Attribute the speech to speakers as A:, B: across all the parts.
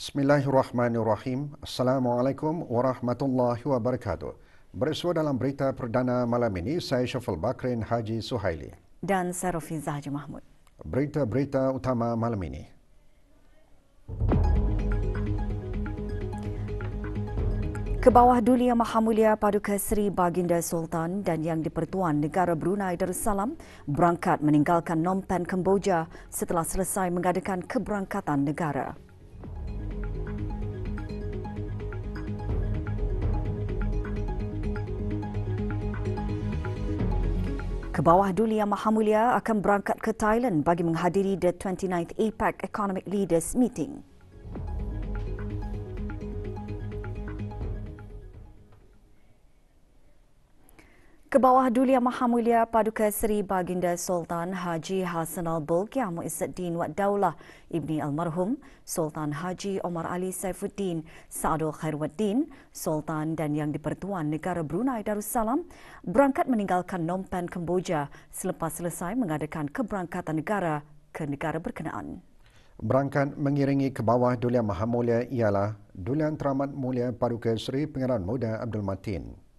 A: Bismillahirrahmanirrahim. Assalamualaikum warahmatullahi wabarakatuh. Bersua dalam berita perdana malam ini, saya Syaful Bakrin Haji Suhaili.
B: Dan saya Rofiza Haji Mahmud.
A: Berita-berita utama malam ini.
B: Kebawah Duli Yang Maha Mulia Paduka Seri Baginda Sultan dan Yang di-Pertuan Negara Brunei Darussalam berangkat meninggalkan Phnom Penh, Kemboja setelah selesai mengadakan keberangkatan negara. Kebawah Duli Yang Maha Mulia akan berangkat ke Thailand bagi menghadiri the 29th APEC Economic Leaders Meeting. Kebawah Duli Yang Maha Mulia Paduka Seri Baginda Sultan Haji Hassanal Bolkiah Muizzuddin Wad Daulah Ibni Almarhum Sultan Haji Omar Ali Saifuddin Saadul Khairuddin Sultan dan Yang di-Pertuan Negara Brunei Darussalam berangkat meninggalkan Phnom Penh, Kemboja selepas selesai mengadakan keberangkatan negara ke negara berkenaan.
A: Berangkat mengiringi Kebawah Duli Yang Maha Mulia ialah Duli Teramat Mulia Paduka Seri Pangeran Muda Abdul Matin.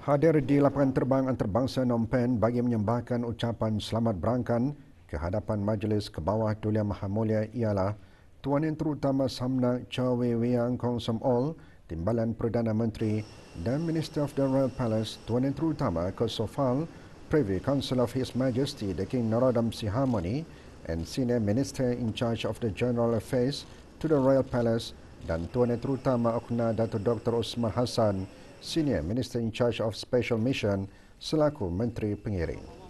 A: Hadir di lapangan terbang antarabangsa Phnom Penh bagi menyembahkan ucapan selamat berangkat ke hadapan Majlis Kebawah Duli Yang Maha Mulia ialah Tuan Yang Terutama Samnak Chow Wei Wiang Kong Som Ol, Timbalan Perdana Menteri dan Minister of the Royal Palace, Tuan Yang Terutama Kosofal, Privy Council of His Majesty the King Norodom Sihamoni, and Senior Minister in charge of the General Affairs to the Royal Palace, dan Tuan Yang Terutama Okna Datuk Dr. Osman Hassan, Senior Minister in charge of Special Mission selaku Menteri Pengiring.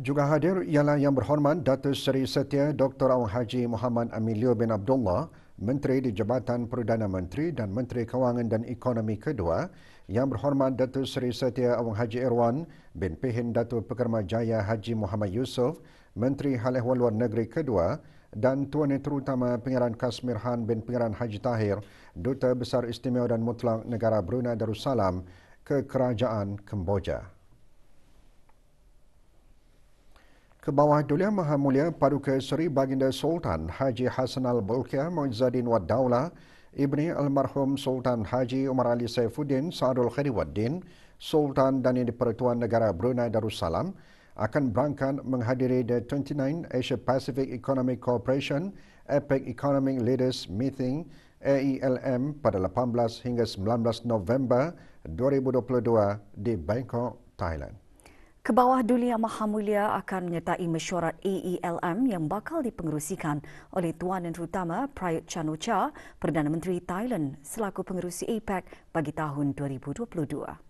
A: Juga hadir ialah Yang Berhormat Datuk Seri Setia Dr. Awang Haji Muhammad Amelio bin Abdullah, Menteri di Jabatan Perdana Menteri dan Menteri Kewangan dan Ekonomi kedua, Yang Berhormat Datuk Seri Setia Awang Haji Irwan bin Pihin Datuk Pekermajaya Haji Muhammad Yusof, Menteri Hal Ehwal Luar Negeri kedua, dan Tuan Yang Terutama Pangeran Kasmir Han bin Pangeran Haji Tahir, Duta Besar Istimewa dan Mutlak Negara Brunei Darussalam ke Kerajaan Kemboja. Kebawah Duli Yang Maha Mulia Paduka Seri Baginda Sultan Haji Hassanal Bolkiah Muizzuddin Wad Daulah Ibni Almarhum Sultan Haji Omar Ali Saifuddin Saadul Khairuddin Sultan dan Yang di-Pertuan Negara Brunei Darussalam akan berangkat menghadiri the 29 Asia Pacific Economic Cooperation APEC Economic Leaders Meeting AELM pada 18 hingga 19 November 2022 di Bangkok, Thailand.
B: Kebawah Duli Yang Maha Mulia akan menyertai mesyuarat AELM yang bakal dipengerusikan oleh Tuan Yang Terutama Prayut Chan-o-cha, Perdana Menteri Thailand selaku pengerusi APEC bagi tahun 2022.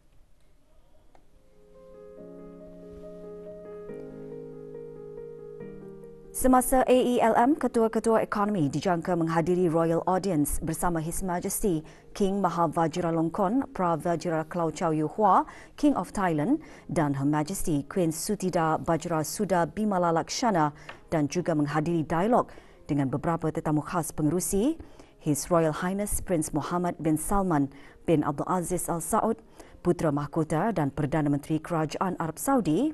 B: Semasa AELM, ketua-ketua ekonomi dijangka menghadiri Royal Audience bersama His Majesty King Maha Vajiralongkorn Pravajirakelau Chow Yu Hua, King of Thailand, dan Her Majesty Queen Sutida Vajrasuda Bimala Lakshana, dan juga menghadiri dialog dengan beberapa tetamu khas pengerusi, His Royal Highness Prince Mohammed bin Salman bin Abdul Aziz Al Saud, Putera Mahkota dan Perdana Menteri Kerajaan Arab Saudi,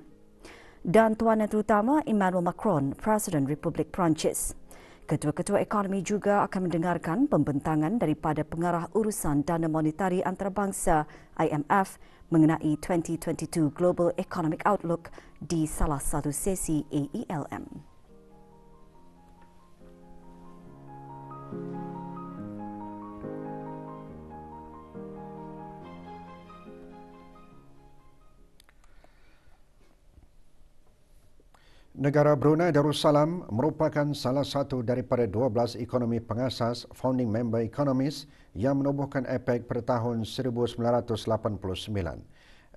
B: dan Tuan Yang Terutama Emmanuel Macron, Presiden Republik Perancis. Ketua-ketua ekonomi juga akan mendengarkan pembentangan daripada Pengarah Urusan Dana Monetari Antarabangsa IMF mengenai 2022 Global Economic Outlook di salah satu sesi AELM.
A: Negara Brunei Darussalam merupakan salah satu daripada 12 ekonomi pengasas founding member economies yang menubuhkan APEC pada tahun 1989.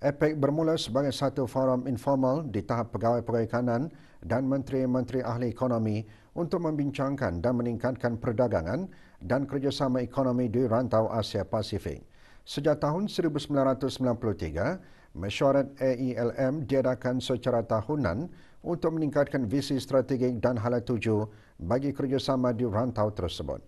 A: APEC bermula sebagai satu forum informal di tahap pegawai-pegawai kanan dan menteri-menteri ahli ekonomi untuk membincangkan dan meningkatkan perdagangan dan kerjasama ekonomi di rantau Asia Pasifik. Sejak tahun 1993, mesyuarat AELM diadakan secara tahunan untuk meningkatkan visi strategik dan hala tuju bagi kerjasama di rantau tersebut.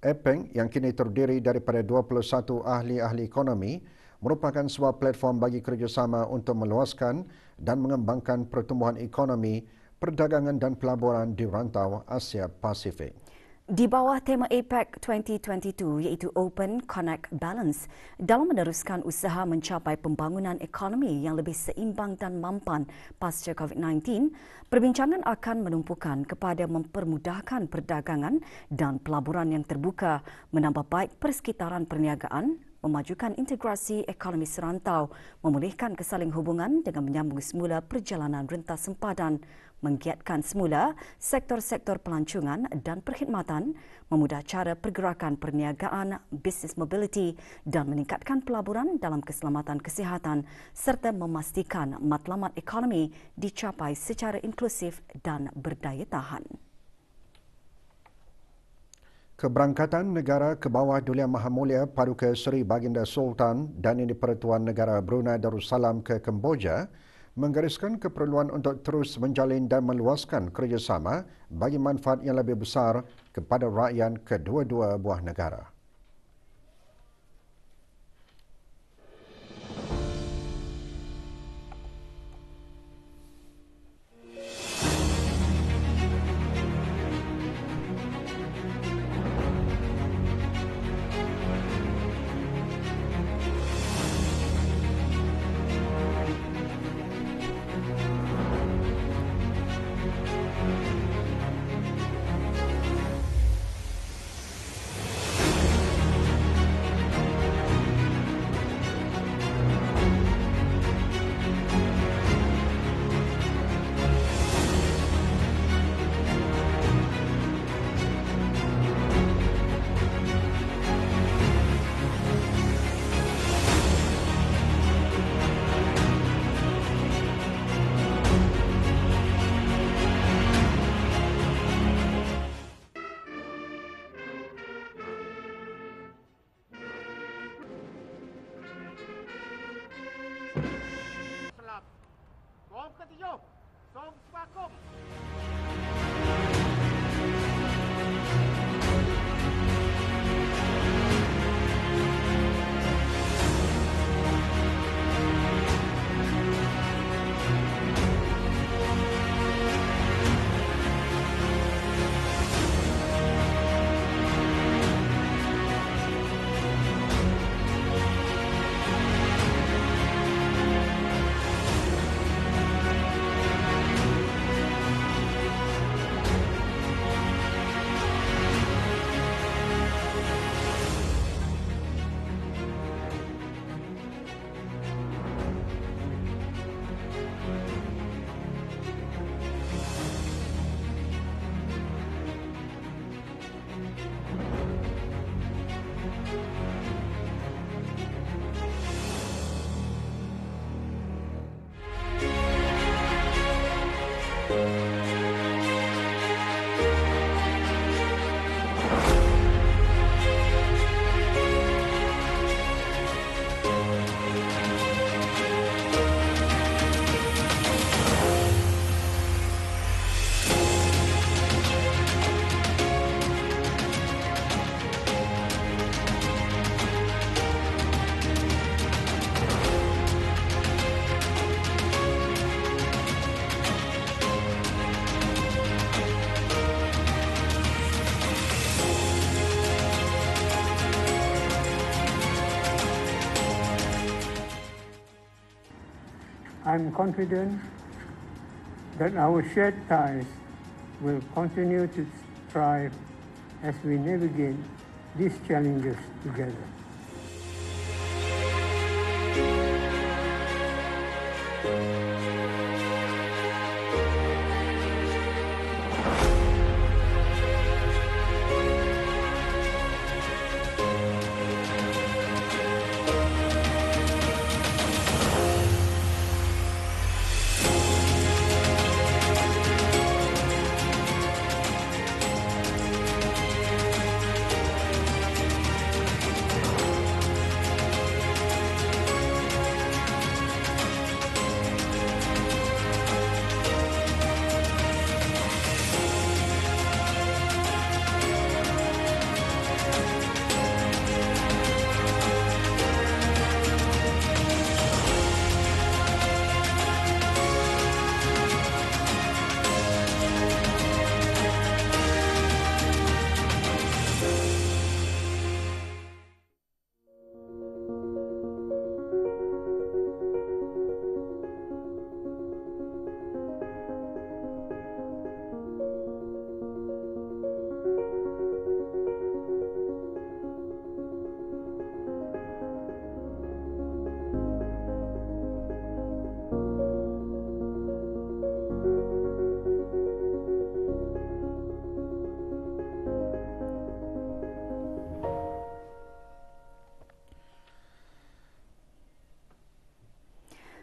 A: APEC yang kini terdiri daripada 21 ahli-ahli ekonomi merupakan sebuah platform bagi kerjasama untuk meluaskan dan mengembangkan pertumbuhan ekonomi, perdagangan dan pelaburan di rantau Asia Pasifik.
B: Di bawah tema APEC 2022 iaitu Open, Connect, Balance dalam meneruskan usaha mencapai pembangunan ekonomi yang lebih seimbang dan mampan pasca COVID-19, perbincangan akan menumpukan kepada mempermudahkan perdagangan dan pelaburan yang terbuka, menambah baik persekitaran perniagaan, memajukan integrasi ekonomi serantau, memulihkan kesaling hubungan dengan menyambung semula perjalanan rentas sempadan, menggiatkan semula sektor-sektor pelancongan dan perkhidmatan, memudah cara pergerakan perniagaan, bisnes mobility dan meningkatkan pelaburan dalam keselamatan kesihatan serta memastikan matlamat ekonomi dicapai secara inklusif dan berdaya tahan.
A: Keberangkatan negara ke bawah Duli Yang Maha Mulia Paduka Seri Baginda Sultan dan Yang di-Pertuan Negara Brunei Darussalam ke Kemboja menggariskan keperluan untuk terus menjalin dan meluaskan kerjasama bagi manfaat yang lebih besar kepada rakyat kedua-dua buah negara.
C: I'm confident that our shared ties will continue to thrive as we navigate these challenges together.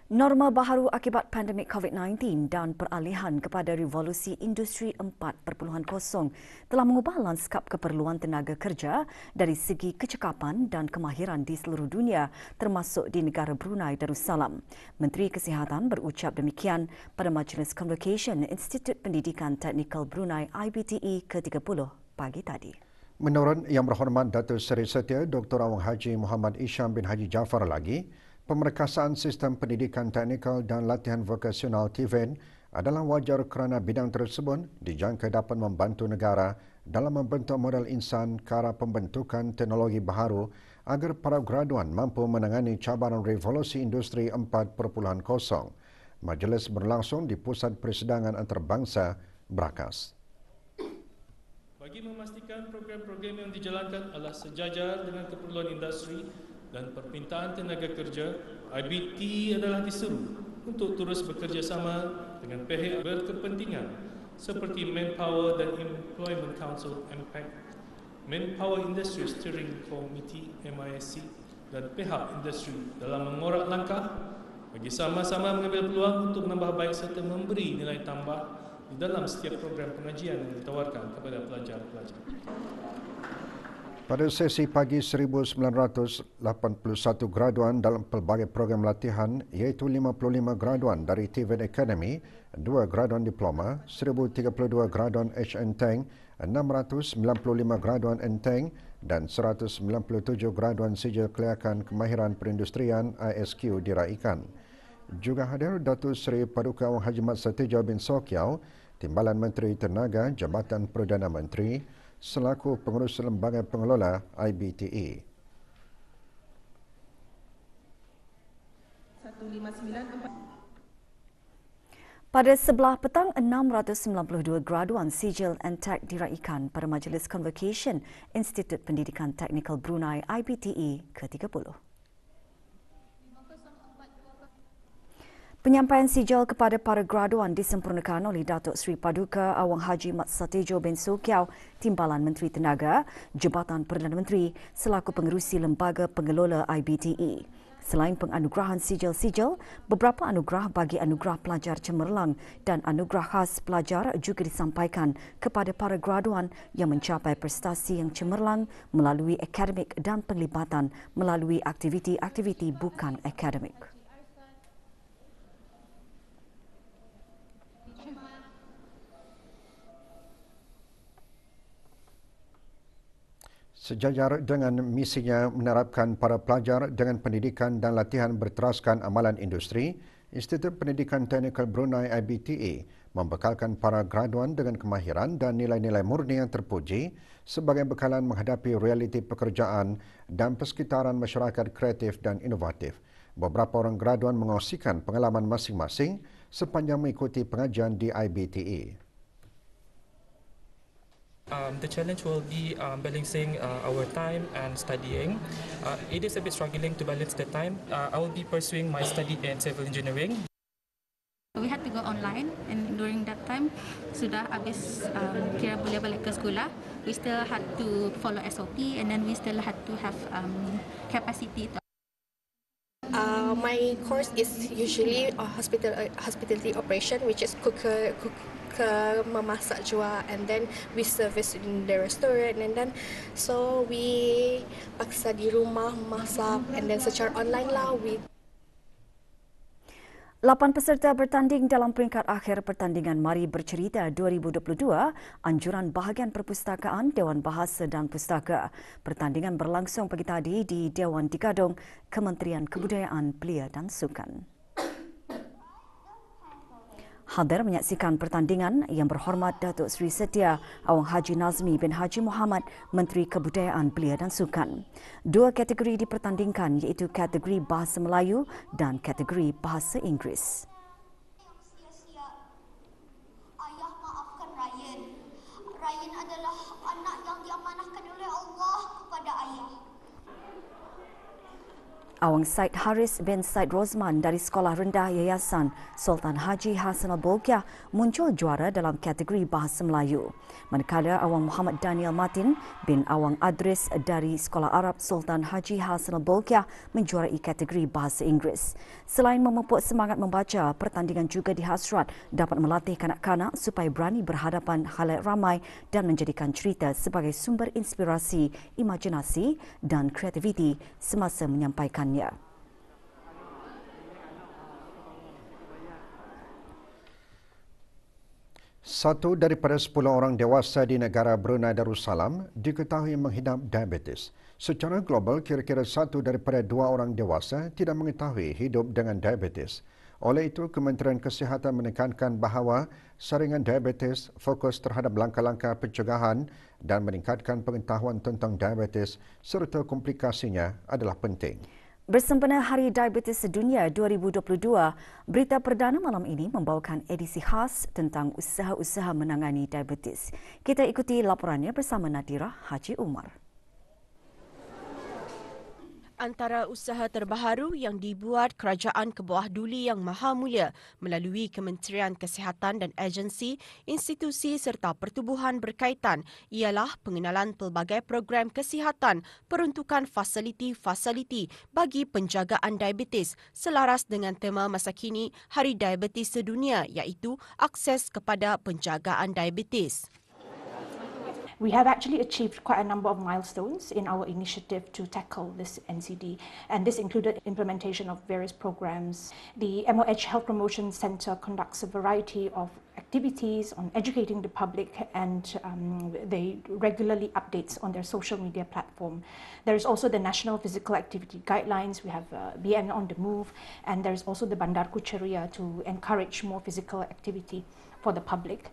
B: Norma baharu akibat pandemik COVID-19 dan peralihan kepada revolusi industri 4.0 telah mengubah lanskap keperluan tenaga kerja dari segi kecekapan dan kemahiran di seluruh dunia termasuk di negara Brunei Darussalam. Menteri Kesihatan berucap demikian pada Majlis Convocation Institut Pendidikan Teknikal Brunei IBTE ke-30 pagi tadi.
A: Menurut Yang Berhormat Datuk Seri Setia Dr. Awang Haji Muhammad Isham bin Haji Jaafar lagi, pemerkasaan sistem pendidikan teknikal dan latihan vokasional TVET adalah wajar kerana bidang tersebut dijangka dapat membantu negara dalam membentuk model insan ke arah pembentukan teknologi baharu agar para graduan mampu menangani cabaran revolusi industri 4.0. Majlis berlangsung di Pusat Persidangan Antarabangsa, Brakas.
D: Bagi memastikan program-program yang dijalankan adalah sejajar dengan keperluan industri dan permintaan tenaga kerja, IBT adalah diseru untuk terus bekerjasama dengan pihak berkepentingan seperti Manpower dan Employment Council (MPEC), Manpower Industry Steering Committee (MISC) dan pihak industri dalam mengorak langkah bagi sama-sama mengambil peluang untuk menambah baik serta memberi nilai tambah di dalam setiap program pengajian yang ditawarkan kepada pelajar-pelajar.
A: Pada sesi pagi 1,981 graduan dalam pelbagai program latihan iaitu 55 graduan dari TVET Academy, 2 graduan diploma, 1,032 graduan HNTeng, 695 graduan NTeng dan 197 graduan sijil kelayakan kemahiran perindustrian ISQ diraikan. Juga hadir Datuk Seri Paduka Awang Haji Mat Satija bin Sokiau, Timbalan Menteri Tenaga Jabatan Perdana Menteri, selaku pengurus lembaga pengelola IBTE.
E: 1594.
B: Pada sebelah petang, 692 graduan sijil NTech diraikan pada Majlis Convocation Institut Pendidikan Teknikal Brunei IBTE ke-30. Penyampaian sijil kepada para graduan disempurnakan oleh Datuk Seri Paduka Awang Haji Mat Satija bin Sokiau, Timbalan Menteri Tenaga, Jabatan Perdana Menteri selaku pengerusi lembaga pengelola IBTE. Selain penganugerahan sijil-sijil, beberapa anugerah bagi anugerah pelajar cemerlang dan anugerah khas pelajar juga disampaikan kepada para graduan yang mencapai prestasi yang cemerlang melalui akademik dan penglibatan melalui aktiviti-aktiviti bukan akademik.
A: Sejajar dengan misinya menerapkan para pelajar dengan pendidikan dan latihan berteraskan amalan industri, Institut Pendidikan Teknikal Brunei IBTE membekalkan para graduan dengan kemahiran dan nilai-nilai murni yang terpuji sebagai bekalan menghadapi realiti pekerjaan dan persekitaran masyarakat kreatif dan inovatif. Beberapa orang graduan mengongsikan pengalaman masing-masing sepanjang mengikuti pengajian di IBTE.
F: The challenge will be balancing our time and studying. It is a bit struggling to balance the time. I will be pursuing my study in civil engineering.
E: We had to go online, and during that time, sudah habis kira boleh balik ke sekolah. We still had to follow SOP, and then we still had to have capacity.
G: My course is usually hospitality operation, which is cooker memasak jua, and then we service in the restaurant, and then so we paksa di rumah masak, and then secara online lah we.
B: 8 peserta bertanding dalam peringkat akhir pertandingan Mari Bercerita 2022 Anjuran Bahagian Perpustakaan Dewan Bahasa dan Pustaka. Pertandingan berlangsung pagi tadi di Dewan Digadong, Kementerian Kebudayaan, Belia dan Sukan. Hadir menyaksikan pertandingan Yang Berhormat Datuk Seri Setia Awang Haji Nazmi bin Haji Muhammad, Menteri Kebudayaan, Belia dan Sukan. 2 kategori dipertandingkan iaitu kategori Bahasa Melayu dan kategori Bahasa Inggeris.
H: Ayah maafkan Ryan. Ryan adalah anak yang diamanahkan oleh Allah kepada ayah.
B: Awang Said Haris bin Said Rosman dari Sekolah Rendah Yayasan Sultan Haji Hassanal Bolkiah muncul juara dalam kategori Bahasa Melayu. Manakala Awang Muhammad Daniel Martin bin Awang Adris dari Sekolah Arab Sultan Haji Hassanal Bolkiah menjuarai kategori Bahasa Inggeris. Selain memupuk semangat membaca, pertandingan juga dihasrat dapat melatih kanak-kanak supaya berani berhadapan khalayak ramai dan menjadikan cerita sebagai sumber inspirasi, imajinasi dan kreativiti semasa menyampaikan.
A: Satu daripada 10 orang dewasa di negara Brunei Darussalam diketahui menghidap diabetes. Secara global, kira-kira 1 daripada 2 orang dewasa tidak mengetahui hidup dengan diabetes. Oleh itu, Kementerian Kesihatan menekankan bahawa saringan diabetes fokus terhadap langkah-langkah pencegahan dan meningkatkan pengetahuan tentang diabetes serta komplikasinya adalah penting.
B: Bersempena Hari Diabetes Sedunia 2022, berita perdana malam ini membawakan edisi khas tentang usaha-usaha menangani diabetes. Kita ikuti laporannya bersama Nadira Haji Umar.
I: Antara usaha terbaharu yang dibuat Kerajaan ke bawah Duli Yang Maha Mulia melalui Kementerian Kesihatan dan agensi, institusi serta pertubuhan berkaitan ialah pengenalan pelbagai program kesihatan peruntukan fasiliti-fasiliti bagi penjagaan diabetes selaras dengan tema masa kini Hari Diabetes Sedunia iaitu akses kepada penjagaan diabetes.
J: We have actually achieved quite a number of milestones in our initiative to tackle this NCD, and this included implementation of various programs. The MOH Health Promotion Centre conducts a variety of activities on educating the public, and they regularly updates on their social media platform. There is also the National Physical Activity Guidelines. We have BN on the Move, and there is also the Bandarku Ceria to encourage more physical activity for the public.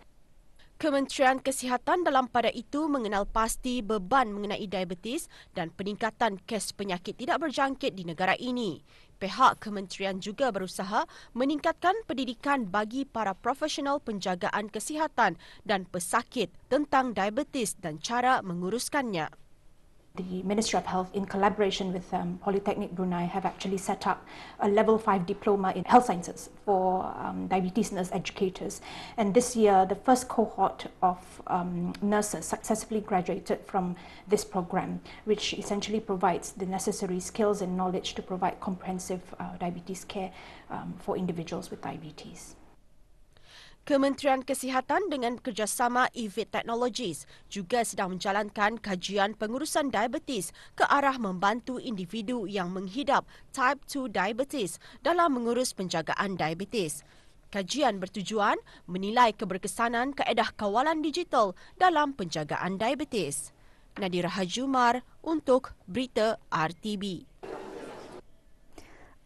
I: Kementerian Kesihatan dalam pada itu mengenal pasti beban mengenai diabetes dan peningkatan kes penyakit tidak berjangkit di negara ini. Pihak kementerian juga berusaha meningkatkan pendidikan bagi para profesional penjagaan kesihatan dan pesakit tentang diabetes dan cara menguruskannya.
J: The Ministry of Health, in collaboration with Polytechnic Brunei, have actually set up a level 5 diploma in health sciences for diabetes nurse educators. And this year, the first cohort of nurses successfully graduated from this program, which essentially provides the necessary skills and knowledge to provide comprehensive diabetes care for individuals with diabetes.
I: Kementerian Kesihatan dengan kerjasama EVIT Technologies juga sedang menjalankan kajian pengurusan diabetes ke arah membantu individu yang menghidap type 2 diabetes dalam mengurus penjagaan diabetes. Kajian bertujuan menilai keberkesanan kaedah kawalan digital dalam penjagaan diabetes. Nadira Haji Umar untuk Berita RTB.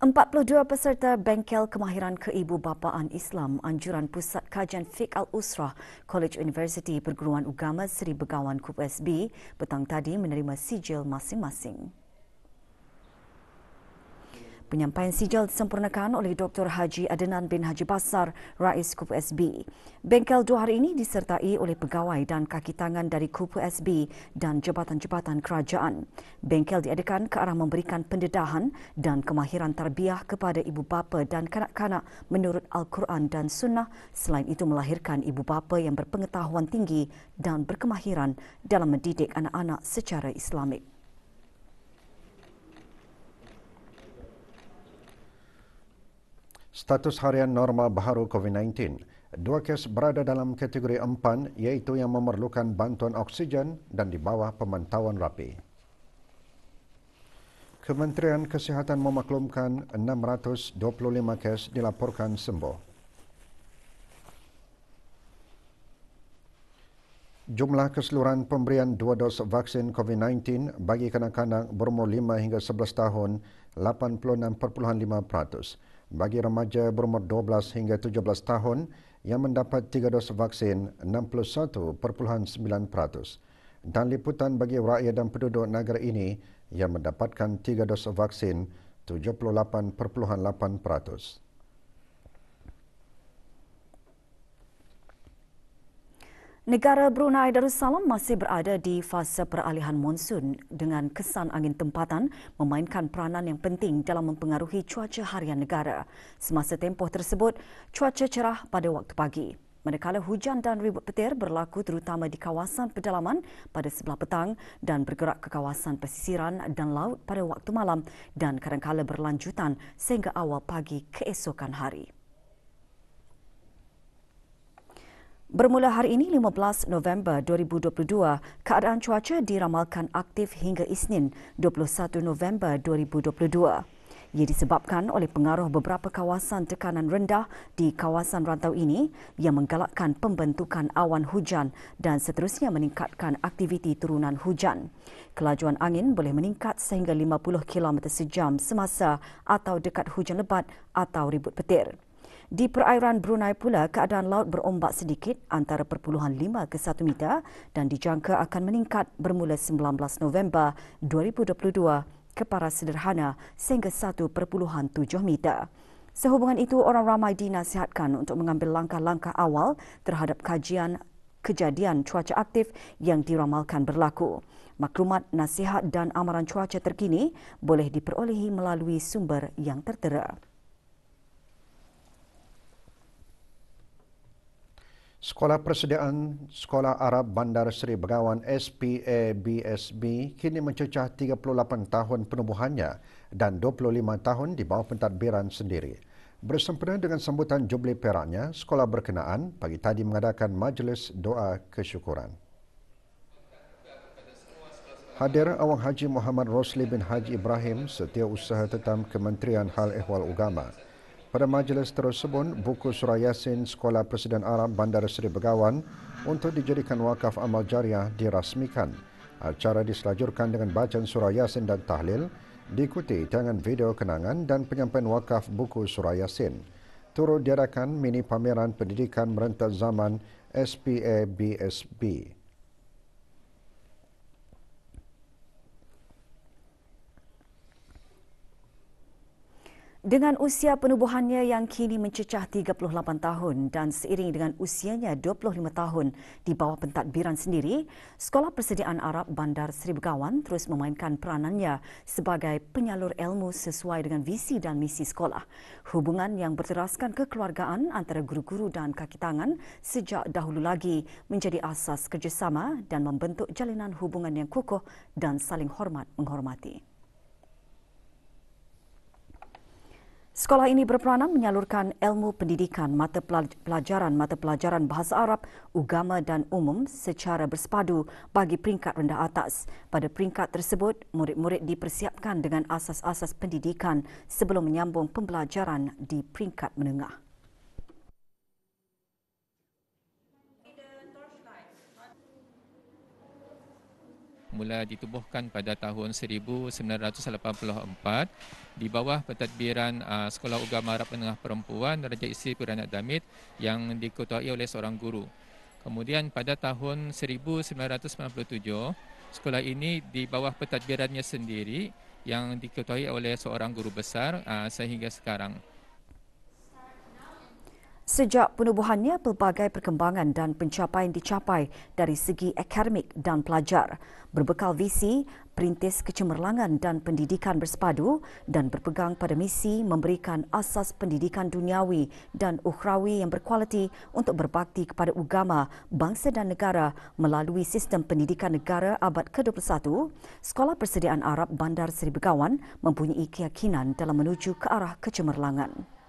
B: 42 peserta Bengkel Kemahiran Keibubapaan Islam Anjuran Pusat Kajian Fiqh Al-Usrah College Universiti Perguruan Agama Seri Begawan KUPSB petang tadi menerima sijil masing-masing. Penyampaian sijil disempurnakan oleh Dr. Haji Adnan bin Haji Basar, Rais KUPSB. Bengkel 2 hari ini disertai oleh pegawai dan kaki tangan dari KUPSB dan jabatan-jabatan kerajaan. Bengkel diadakan ke arah memberikan pendedahan dan kemahiran tarbiyah kepada ibu bapa dan kanak-kanak menurut Al-Quran dan Sunnah, selain itu melahirkan ibu bapa yang berpengetahuan tinggi dan berkemahiran dalam mendidik anak-anak secara Islamik.
A: Status harian normal baharu COVID-19. 2 kes berada dalam kategori empan, iaitu yang memerlukan bantuan oksigen dan di bawah pemantauan rapi. Kementerian Kesihatan memaklumkan 625 kes dilaporkan sembuh. Jumlah keseluruhan pemberian 2 dos vaksin COVID-19 bagi kanak-kanak berumur 5 hingga 11 tahun 86.5%. Bagi remaja berumur 12 hingga 17 tahun yang mendapat 3 dos vaksin 61.9%. Dan liputan bagi rakyat dan penduduk negara ini yang mendapatkan 3 dos vaksin 78.8%.
B: Negara Brunei Darussalam masih berada di fasa peralihan monsun dengan kesan angin tempatan memainkan peranan yang penting dalam mempengaruhi cuaca harian negara. Semasa tempoh tersebut, cuaca cerah pada waktu pagi. Manakala hujan dan ribut petir berlaku terutama di kawasan pedalaman pada sebelah petang dan bergerak ke kawasan pesisiran dan laut pada waktu malam dan kadangkala berlanjutan sehingga awal pagi keesokan hari. Bermula hari ini 15 November 2022, keadaan cuaca diramalkan aktif hingga Isnin 21 November 2022. Ia disebabkan oleh pengaruh beberapa kawasan tekanan rendah di kawasan rantau ini yang menggalakkan pembentukan awan hujan dan seterusnya meningkatkan aktiviti turunan hujan. Kelajuan angin boleh meningkat sehingga 50 km sejam semasa atau dekat hujan lebat atau ribut petir. Di perairan Brunei pula, keadaan laut berombak sedikit antara 0.5 ke 1 meter dan dijangka akan meningkat bermula 19 November 2022 ke paras sederhana sehingga 1.7 meter. Sehubungan itu, orang ramai dinasihatkan untuk mengambil langkah-langkah awal terhadap kajian kejadian cuaca aktif yang diramalkan berlaku. Maklumat, nasihat dan amaran cuaca terkini boleh diperolehi melalui sumber yang tertera.
A: Sekolah Persediaan Sekolah Arab Bandar Seri Begawan SPABSB kini mencecah 38 tahun penubuhannya dan 25 tahun di bawah pentadbiran sendiri. Bersempena dengan sambutan Jubli peraknya, sekolah berkenaan pagi tadi mengadakan majlis doa kesyukuran. Hadir Awang Haji Muhammad Rosli bin Haji Ibrahim, Setiausaha Tetam Kementerian Hal Ehwal Ugama. Pada majlis tersebut, buku Surah Yasin Sekolah Persediaan Arab Bandar Seri Begawan untuk dijadikan wakaf amal jariah dirasmikan. Acara diselajurkan dengan bacaan Surah Yasin dan tahlil, diikuti tayangan video kenangan dan penyampaian wakaf buku Surah Yasin. Turut diadakan mini pameran pendidikan merentas zaman SPABSB.
B: Dengan usia penubuhannya yang kini mencecah 38 tahun dan seiring dengan usianya 25 tahun di bawah pentadbiran sendiri, Sekolah Persediaan Arab Bandar Seri Begawan terus memainkan peranannya sebagai penyalur ilmu sesuai dengan visi dan misi sekolah. Hubungan yang berteraskan kekeluargaan antara guru-guru dan kaki tangan sejak dahulu lagi menjadi asas kerjasama dan membentuk jalinan hubungan yang kukuh dan saling hormat menghormati. Sekolah ini berperanan menyalurkan ilmu pendidikan mata pelajaran bahasa Arab, agama dan umum secara bersepadu bagi peringkat rendah atas. Pada peringkat tersebut, murid-murid dipersiapkan dengan asas-asas pendidikan sebelum menyambung pembelajaran di peringkat menengah.
K: Mula ditubuhkan pada tahun 1984 di bawah pentadbiran Sekolah Ugama Arab Menengah Perempuan Raja Isteri Peranak Damit yang diketuai oleh seorang guru. Kemudian pada tahun 1997, sekolah ini di bawah pentadbirannya sendiri yang diketuai oleh seorang guru besar sehingga sekarang.
B: Sejak penubuhannya, pelbagai perkembangan dan pencapaian dicapai dari segi akademik dan pelajar. Berbekal visi, perintis kecemerlangan dan pendidikan bersepadu dan berpegang pada misi memberikan asas pendidikan duniawi dan ukhrawi yang berkualiti untuk berbakti kepada agama, bangsa dan negara melalui sistem pendidikan negara abad ke-21, Sekolah Persediaan Arab Bandar Seri Begawan mempunyai keyakinan dalam menuju ke arah kecemerlangan.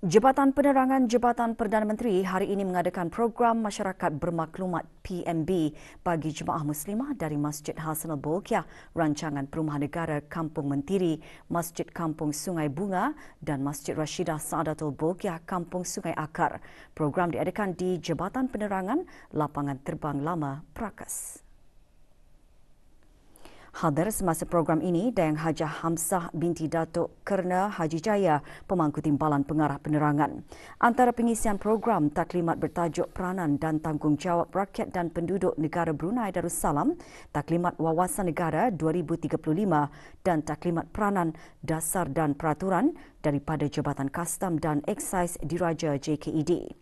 B: Jabatan Penerangan Jabatan Perdana Menteri hari ini mengadakan program Masyarakat Bermaklumat PMB bagi jemaah muslimah dari Masjid Hasanul Bolkiah, Rancangan Perumahan Negara Kampung Mentiri, Masjid Kampung Sungai Bunga dan Masjid Rashidah Saadatul Bolkiah Kampung Sungai Akar. Program diadakan di Jabatan Penerangan Lapangan Terbang Lama Prakas. Hadir semasa program ini Dayang Hajah Hamzah binti Datuk Kerna Haji Jaya, pemangku timbalan pengarah penerangan. Antara pengisian program taklimat bertajuk Peranan dan Tanggungjawab Rakyat dan Penduduk Negara Brunei Darussalam, Taklimat Wawasan Negara 2035 dan Taklimat Peranan Dasar dan Peraturan daripada Jabatan Kastam dan Eksais Diraja JKED.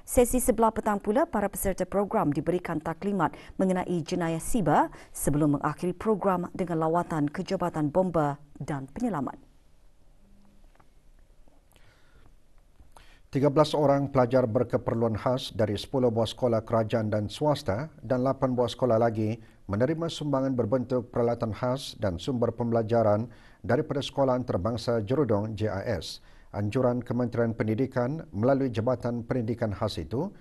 B: Sesi sebelah petang pula, para peserta program diberikan taklimat mengenai jenayah siber sebelum mengakhiri program dengan lawatan ke Jabatan Bomba dan Penyelamat.
A: 13 orang pelajar berkeperluan khas dari 10 buah sekolah kerajaan dan swasta dan 8 buah sekolah lagi menerima sumbangan berbentuk peralatan khas dan sumber pembelajaran daripada Sekolah Antarabangsa Jerudong JIS. Anjuran Kementerian Pendidikan melalui Jabatan Pendidikan Khas itu,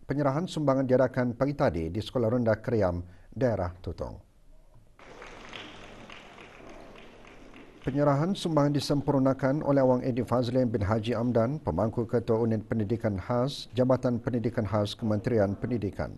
A: penyerahan sumbangan diadakan pagi tadi di Sekolah Rendah Kriam, daerah Tutong. Penyerahan sumbangan disempurnakan oleh Awang Edi Fazlin bin Haji Amdan, pemangku Ketua Unit Pendidikan Khas, Jabatan Pendidikan Khas Kementerian Pendidikan.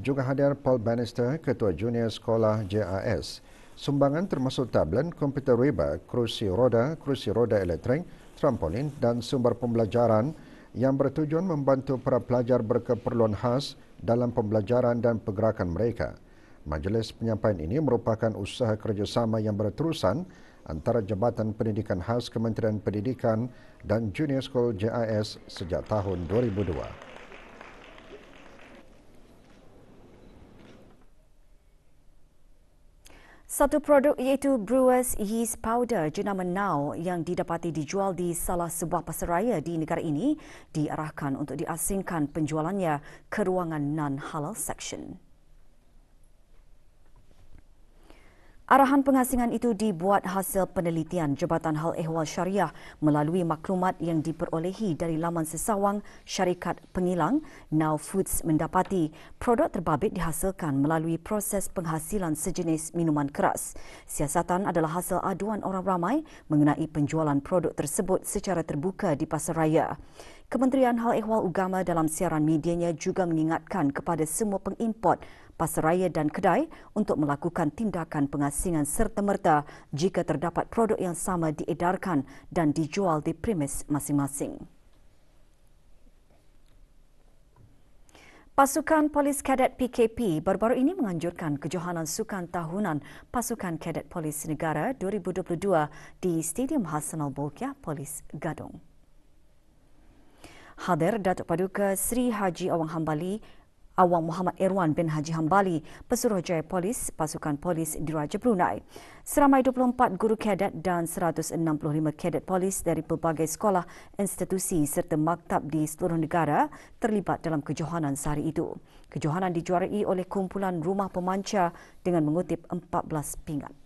A: Juga hadir Paul Bannister, Ketua Junior Sekolah JIS. Sumbangan termasuk tablet, komputer riba, kerusi roda elektrik, trampolin dan sumber pembelajaran yang bertujuan membantu para pelajar berkeperluan khas dalam pembelajaran dan pergerakan mereka. Majlis penyampaian ini merupakan usaha kerjasama yang berterusan antara Jabatan Pendidikan Khas Kementerian Pendidikan dan Junior School JIS sejak tahun 2002.
B: Satu produk iaitu Brewers Yeast Powder jenama Now yang didapati dijual di salah sebuah pasaraya di negara ini diarahkan untuk diasingkan penjualannya ke ruangan non-halal section. Arahan pengasingan itu dibuat hasil penelitian Jabatan Hal Ehwal Syariah melalui maklumat yang diperolehi dari laman sesawang syarikat pengilang. Now Foods mendapati produk terbabit dihasilkan melalui proses penghasilan sejenis minuman keras. Siasatan adalah hasil aduan orang ramai mengenai penjualan produk tersebut secara terbuka di pasaraya. Kementerian Hal Ehwal Agama dalam siaran medianya juga mengingatkan kepada semua pengimport pasaraya dan kedai untuk melakukan tindakan pengasingan serta-merta jika terdapat produk yang sama diedarkan dan dijual di premis masing-masing. Pasukan Polis Kadet PKP baru-baru ini menganjurkan kejohanan sukan tahunan Pasukan Kadet Polis Negara 2022 di Stadium Hassan Al-Bolkiah, Polis Gadong. Hadir Datuk Paduka Sri Haji Awang Muhammad Irwan bin Haji Hambali, Pesuruhjaya Polis, Pasukan Polis Diraja Brunei. Seramai 24 guru kadet dan 165 kadet polis dari pelbagai sekolah, institusi serta maktab di seluruh negara terlibat dalam kejohanan sehari itu. Kejohanan dijuarai oleh kumpulan rumah pemancar dengan mengutip 14 pingat.